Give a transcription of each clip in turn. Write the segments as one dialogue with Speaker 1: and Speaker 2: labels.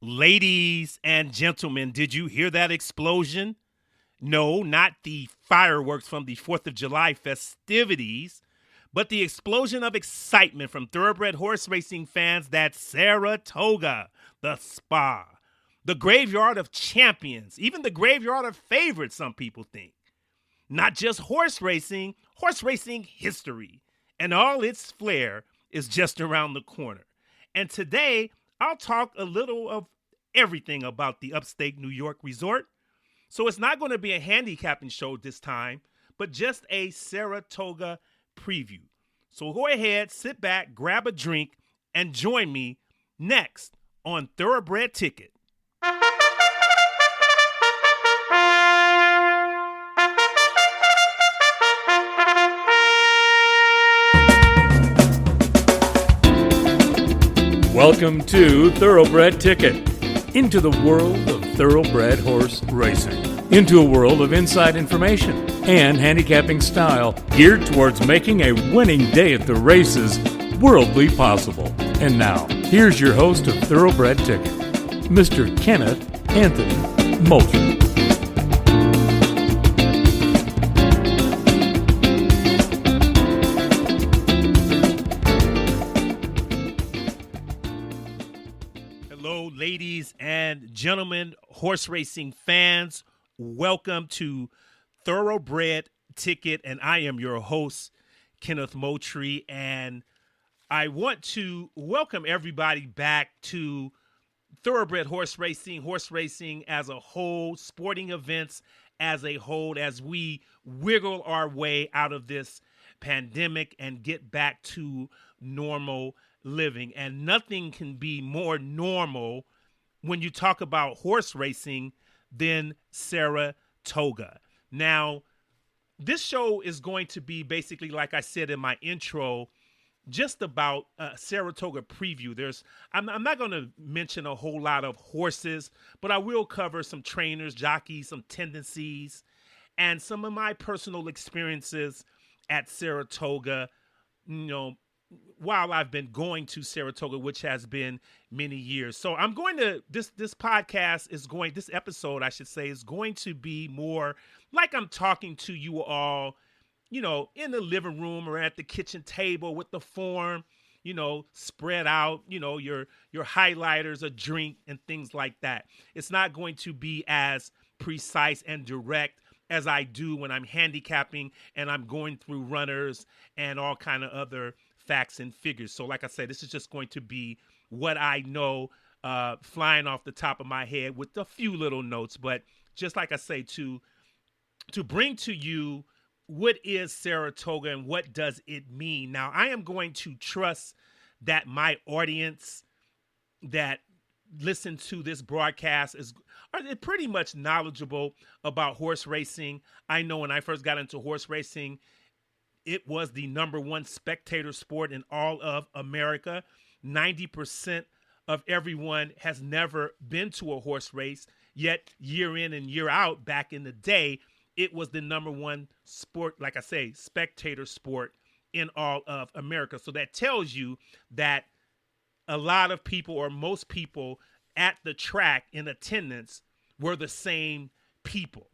Speaker 1: Ladies and gentlemen, did you hear that explosion? No, not the fireworks from the 4th of July festivities, but the explosion of excitement from thoroughbred horse racing fans that Saratoga, the spa, the graveyard of champions, even the graveyard of favorites, some people think. Not just horse racing history, and all its flair is just around the corner. And today, I'll talk a little of everything about the upstate New York resort. So it's not going to be a handicapping show this time, but just a Saratoga preview. So go ahead, sit back, grab a drink, and join me next on Thoroughbred Ticket.
Speaker 2: Welcome to Thoroughbred Ticket, into the world of thoroughbred horse racing, into a world of inside information and handicapping style geared towards making a winning day at the races worldly possible. And now, here's your host of Thoroughbred Ticket, Mr. Kenneth Anthony Moultrie.
Speaker 1: Ladies and gentlemen, horse racing fans, welcome to Thoroughbred Ticket, and I am your host, Kenneth Moultrie, and I want to welcome everybody back to thoroughbred horse racing as a whole, sporting events as a whole, as we wiggle our way out of this pandemic and get back to normal living. And nothing can be more normal when you talk about horse racing than Saratoga. Now, this show is going to be basically, like I said in my intro, just about Saratoga Preview. I'm not going to mention a whole lot of horses, but I will cover some trainers, jockeys, some tendencies, and some of my personal experiences at Saratoga, while I've been going to Saratoga, which has been many years. So I'm going to, this episode, I should say, is going to be more like I'm talking to you all, in the living room or at the kitchen table with the form, spread out, your highlighters, a drink, and things like that. It's not going to be as precise and direct as I do when I'm handicapping and I'm going through runners and all kind of other facts and figures. So like I said, this is just going to be what I know, flying off the top of my head with a few little notes. But just like I say, to bring to you what is Saratoga and what does it mean. Now, I am going to trust that my audience that listen to this broadcast are pretty much knowledgeable about horse racing. I know when I first got into horse racing, it was the number one spectator sport in all of America. 90% of everyone has never been to a horse race, yet year in and year out, back in the day, it was the number one sport, like I say, spectator sport in all of America. So that tells you that a lot of people, or most people at the track in attendance, were the same people.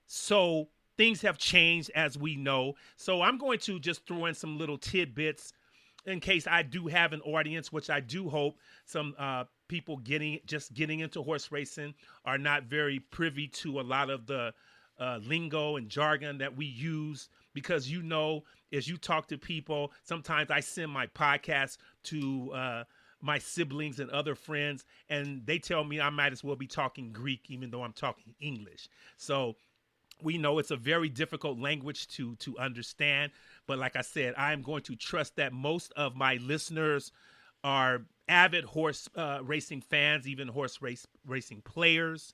Speaker 1: So things have changed, as we know. So I'm going to just throw in some little tidbits in case I do have an audience, which I do hope some people getting into horse racing are not very privy to a lot of the lingo and jargon that we use, because as you talk to people, sometimes I send my podcast to my siblings and other friends, and they tell me I might as well be talking Greek even though I'm talking English. So we know it's a very difficult language to understand, but like I said, I am going to trust that most of my listeners are avid horse racing fans, even horse racing players.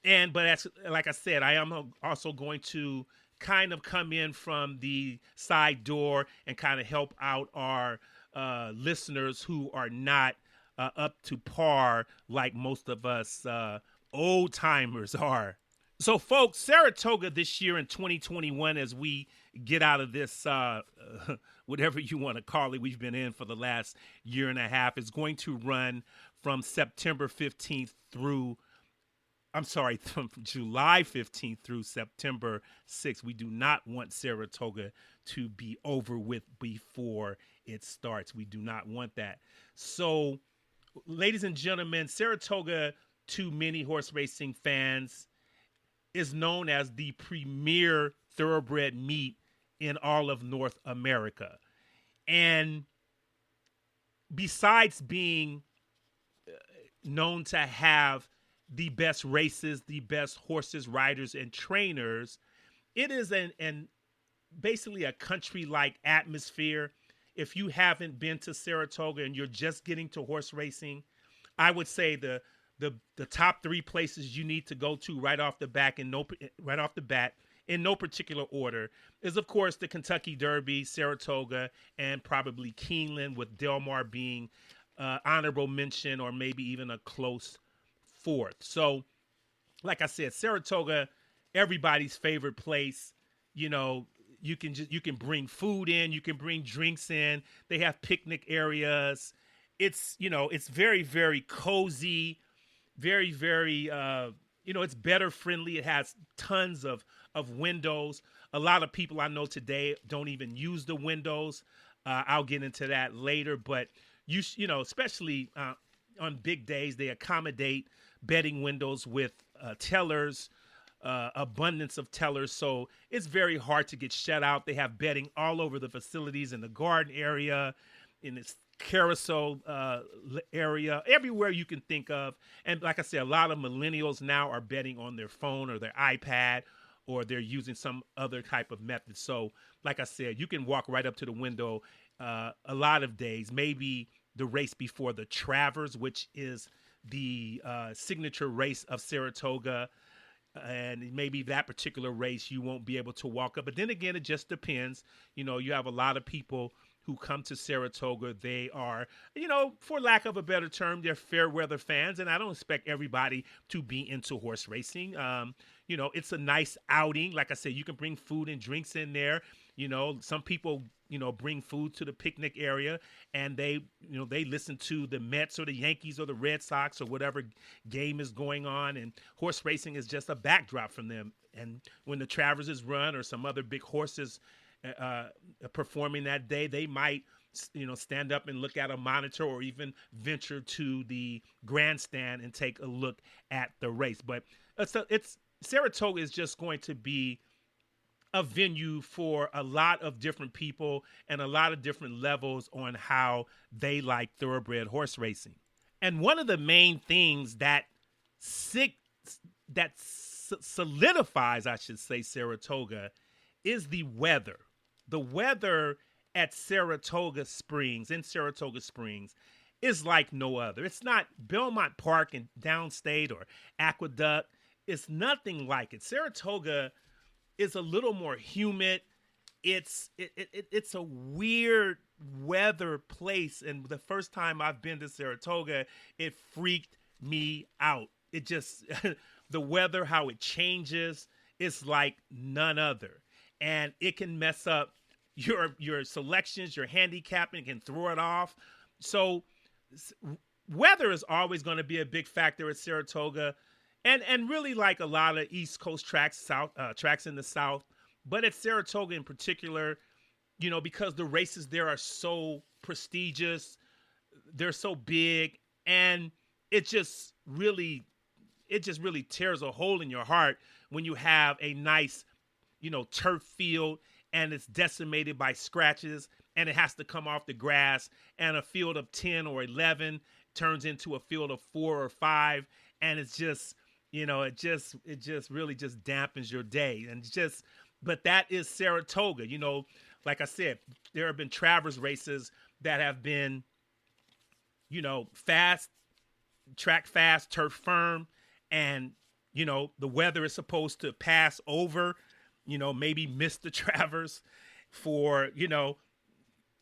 Speaker 1: But like I said, I am also going to kind of come in from the side door and kind of help out our listeners who are not up to par like most of us old timers are. So, folks, Saratoga this year in 2021, as we get out of this, whatever you want to call it, we've been in for the last year and a half, is going to run from September 15th through I'm sorry, from July 15th through September 6th. We do not want Saratoga to be over with before it starts. We do not want that. So, ladies and gentlemen, Saratoga, to many horse racing fans, is known as the premier thoroughbred meet in all of North America. And besides being known to have the best races, the best horses, riders, and trainers, it is an basically a country-like atmosphere. If you haven't been to Saratoga and you're just getting to horse racing, I would say the top three places you need to go to right off the bat in no particular order is, of course, the Kentucky Derby, Saratoga, and probably Keeneland, with Del Mar being honorable mention or maybe even a close fourth. So, like I said, Saratoga, everybody's favorite place. You know, you can bring food in, you can bring drinks in. They have picnic areas. It's very, very cozy, very, very it's better friendly. It has tons of windows. A lot of people I know today don't even use the windows. I'll get into that later, but especially on big days, they accommodate betting windows with tellers, abundance of tellers. So it's very hard to get shut out. They have betting all over the facilities, in the garden area, in this carousel area, everywhere you can think of. And like I said, a lot of millennials now are betting on their phone or their iPad, or they're using some other type of method. So like I said, you can walk right up to the window a lot of days, maybe the race before the Travers, which is the signature race of Saratoga. And maybe that particular race you won't be able to walk up. But then again, it just depends. You have a lot of people who come to Saratoga. They are, for lack of a better term, they're fair weather fans. And I don't expect everybody to be into horse racing. It's a nice outing. Like I said, you can bring food and drinks in there. Some people, bring food to the picnic area, and they listen to the Mets or the Yankees or the Red Sox or whatever game is going on. And horse racing is just a backdrop from them. And when the Travers is run or some other big horses performing that day, they might, stand up and look at a monitor or even venture to the grandstand and take a look at the race. But Saratoga is just going to be a venue for a lot of different people and a lot of different levels on how they like thoroughbred horse racing. And one of the main things that solidifies, I should say, Saratoga is the weather. The weather at Saratoga Springs, is like no other. It's not Belmont Park in downstate or Aqueduct. It's nothing like it. Saratoga is a little more humid. It's a weird weather place, and the first time I've been to Saratoga, it freaked me out. It just the weather, how it changes, is like none other, and it can mess up your selections, your handicapping, can throw it off. So weather is always going to be a big factor at Saratoga. And really, like a lot of East Coast tracks in the South, but at Saratoga in particular, because the races there are so prestigious, they're so big, and it just really tears a hole in your heart when you have a nice, turf field and it's decimated by scratches and it has to come off the grass, and a field of 10 or 11 turns into a field of 4 or 5, and it's just, it just really just dampens your day. But that is Saratoga. Like I said, there have been Travers races that have been, fast, track fast, turf firm, and, the weather is supposed to pass over, maybe miss the Travers for,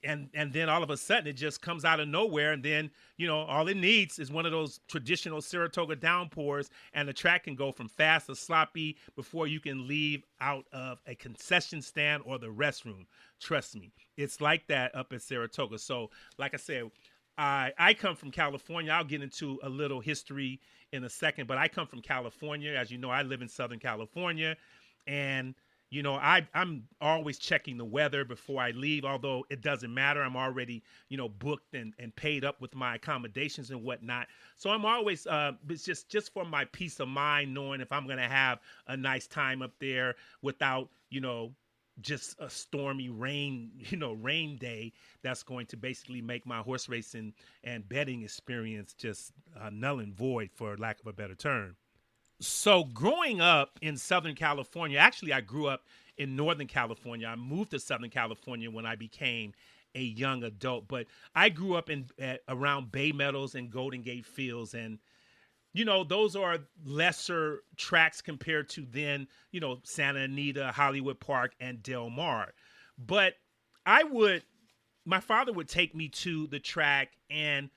Speaker 1: and then all of a sudden it just comes out of nowhere, and then all it needs is one of those traditional Saratoga downpours, and the track can go from fast to sloppy before you can leave out of a concession stand or the restroom. Trust me, it's like that up at Saratoga. So like I said, I come from California. I'll get into a little history in a second, but I come from California. As you know, I live in Southern California, and I'm always checking the weather before I leave. Although it doesn't matter, I'm already booked and paid up with my accommodations and whatnot. So I'm always it's just for my peace of mind, knowing if I'm gonna have a nice time up there without just a stormy rain day that's going to basically make my horse racing and betting experience just null and void, for lack of a better term. So growing up in Southern California, actually I grew up in Northern California. I moved to Southern California when I became a young adult, but I grew up around Bay Meadows and Golden Gate Fields, and those are lesser tracks compared to then, Santa Anita, Hollywood Park, and Del Mar. But my father would take me to the track, and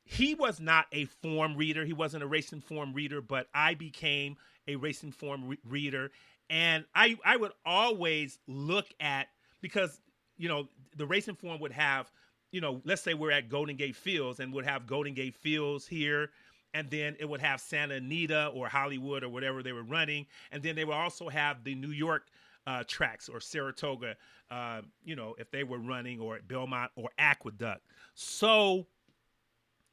Speaker 1: he was not a form reader. He wasn't a racing form reader, but I became a racing form reader. And I would always look at, because, the racing form would have, let's say we're at Golden Gate Fields and would have Golden Gate Fields here. And then it would have Santa Anita or Hollywood or whatever they were running. And then they would also have the New York tracks, or Saratoga, if they were running, or at Belmont or Aqueduct. So,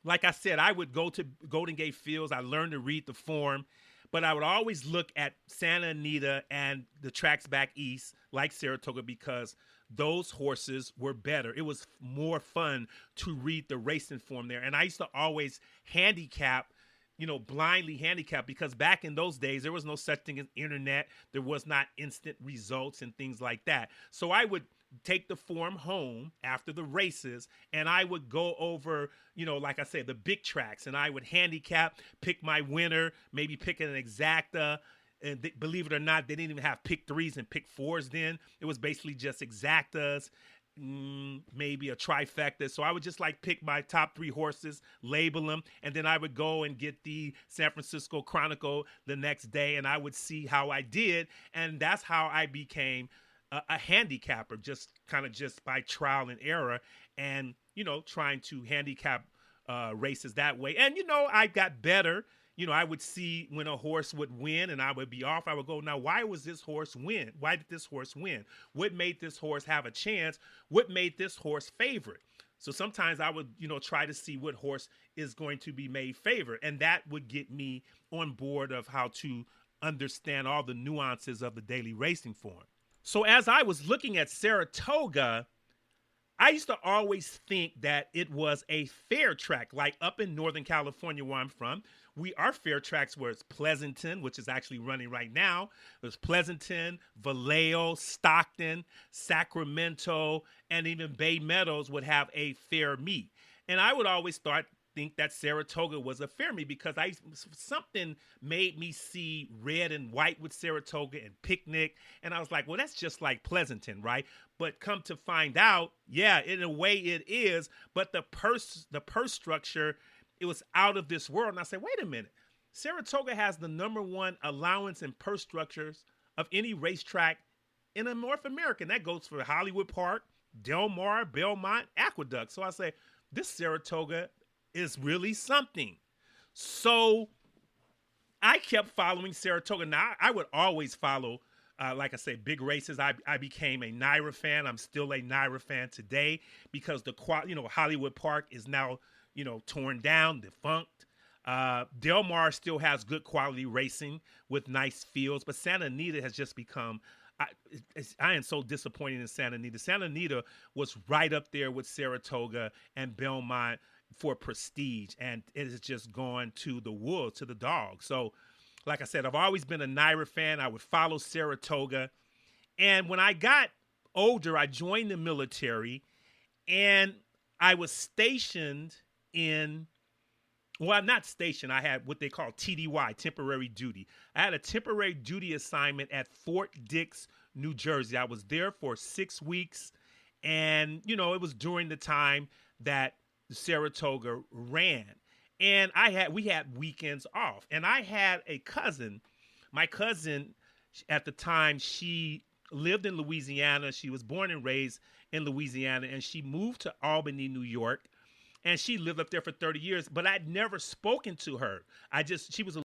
Speaker 1: like I said, I would go to Golden Gate Fields. I learned to read the form, but I would always look at Santa Anita and the tracks back east, like Saratoga, because those horses were better. It was more fun to read the racing form there. And I used to always handicap, blindly handicap, because back in those days, there was no such thing as internet. There was not instant results and things like that. So I would take the form home after the races, and I would go over, like I said, the big tracks, and I would handicap, pick my winner, maybe pick an exacta. And believe it or not, they didn't even have pick threes and pick fours then. It was basically just exactas, maybe a trifecta. So I would just pick my top three horses, label them, and then I would go and get the San Francisco Chronicle the next day, and I would see how I did. And that's how I became a handicapper, just by trial and error, and trying to handicap races that way. And I got better. I would see when a horse would win and I would be off. I would go, now, why was this horse win? Why did this horse win? What made this horse have a chance? What made this horse favorite? So sometimes I would, try to see what horse is going to be made favorite. And that would get me on board of how to understand all the nuances of the daily racing form. So as I was looking at Saratoga, I used to always think that it was a fair track, like up in Northern California where I'm from. Our fair tracks were Pleasanton, which is actually running right now. There's Pleasanton, Vallejo, Stockton, Sacramento, and even Bay Meadows would have a fair meet. And I would always think that Saratoga was a fair meet because something made me see red and white with Saratoga and Picnic. And I was like, well, that's just like Pleasanton, right? But come to find out, yeah, in a way it is. But the purse structure, it was out of this world. And I said, wait a minute. Saratoga has the number one allowance and purse structures of any racetrack in North America. And that goes for Hollywood Park, Del Mar, Belmont, Aqueduct. So I say, this Saratoga is really something. So I kept following Saratoga. Now, I would always follow, like I say, big races. I became a NYRA fan. I'm still a NYRA fan today because Hollywood Park is now, torn down, defunct. Del Mar still has good quality racing with nice fields, but Santa Anita has just become, I am so disappointed in Santa Anita. Santa Anita was right up there with Saratoga and Belmont for prestige, and it has just gone to the wolves, to the dogs. So, like I said, I've always been a NYRA fan. I would follow Saratoga. And when I got older, I joined the military, and I was stationed not stationed. I had what they call TDY, temporary duty. I had a temporary duty assignment at Fort Dix, New Jersey. I was there for 6 weeks, and, it was during the time that Saratoga ran. And we had weekends off. And I had a cousin. My cousin, at the time, she lived in Louisiana. She was born and raised in Louisiana, and she moved to Albany, New York. and she lived up there for 30 years, but I'd never spoken to her. She was a